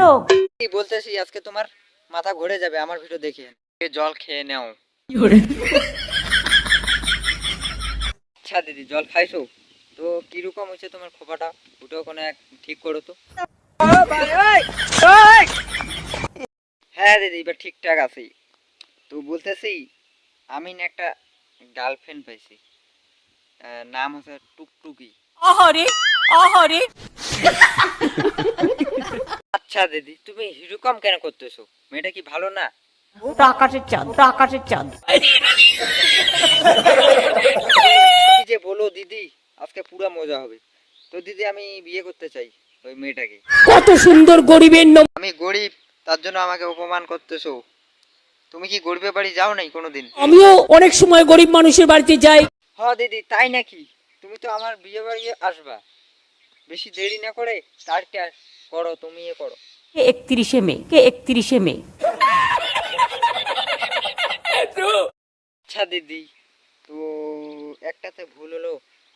লোক। কি বলতেছি, আজকে তোমার মাথা ঘুরে যাবে আমার ভিডিও দেখে। জল খেয়ে নাও। আচ্ছা দিদি, জল খাইছো তো? কিরকম হয়েছে তোমার খোপাটা? ওটাও কোনো এক ঠিক করো তো। হ্যাঁ দিদি, এবার ঠিকঠাক আছি। তো বলতেছি, আমি না একটা গার্লফ্রেন্ড পাইছি। নাম হচ্ছে টুকটুকি। আহারে আহারে। আচ্ছা দিদি, তুমি এরকম কেন করতেছো? মেয়েটা কি ভালো না? ওটা আকাশের চাঁদ, ওটা আকাশের চাঁদ। কি যে বলো দিদি, আজকে পুরো মজা হবে। তো দিদি, আমি বিয়ে করতে চাই ওই মেয়েটাকে। কত সুন্দর গরিবের আমি গরিব, তার জন্য আমাকে অপমান করতেছো? তুমি কি গরিবের বাড়ি যাও নাই কোনোদিন? আমিও অনেক সময় গরিব মানুষের বাড়িতে যাই। হ্যাঁ দিদি, তাই নাকি? তুমি তো আমার বিয়ে বাড়ি আসবা। বেশি দেরি না করে তারটা করো, তুমি করো। 31শে মে, 31শে মে। আচ্ছা দিদি, তো একটাতে ভুল হলো,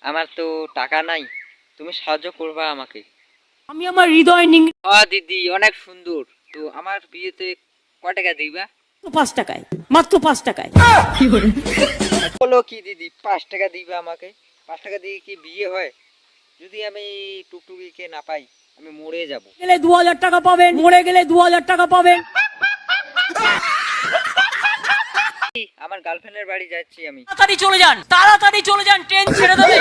আমার তো টাকা নাই, তুমি সাহায্য করবা আমাকে। আমি আমার হৃদয় নিং হ্যাঁ দিদি, অনেক সুন্দর। তো আমার বিয়েতে ক টাকা দিবা? 5 টাকায়, মাত্র 5 টাকায়। বলো কি দিদি, 5 টাকা দিবা আমাকে? 5 টাকা দিয়ে কি বিয়ে হয়? যদি আমি টুকটুকিকে না পাই, আমি মরে যাব। গেলে 2000 টাকা পাবেন, মরে গেলে 2000 টাকা পাবেন। আমার গার্লফ্রেন্ডের বাড়ি যাচ্ছি আমি। তাড়াতাড়ি চলে যান, তাড়াতাড়ি চলে যান, ট্রেন ছেড়ে দেবে।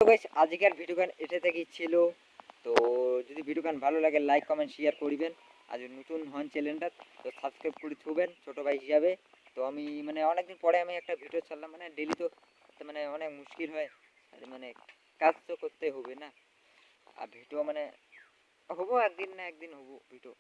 তো গাইস, আজকের ভিডিও গান এটা থেকেই ছিল। তো যদি ভিডিও গান ভালো লাগে, লাইক কমেন্ট শেয়ার করবেন। আর যদি নতুন হন চ্যানেলটা, তো সাবস্ক্রাইব করে থুবেন ছোট ভাই হিসাবে। তো আমি মানে অনেকদিন পরে আমি একটা ভিডিও ছাড়লাম, মানে ডেলি তো মানে অনেক মুশকিল হয়। আর মানে কাজ তো করতে হবে না। আর ভিডিও মানে হবো, একদিন না একদিন হবো ভিডিও।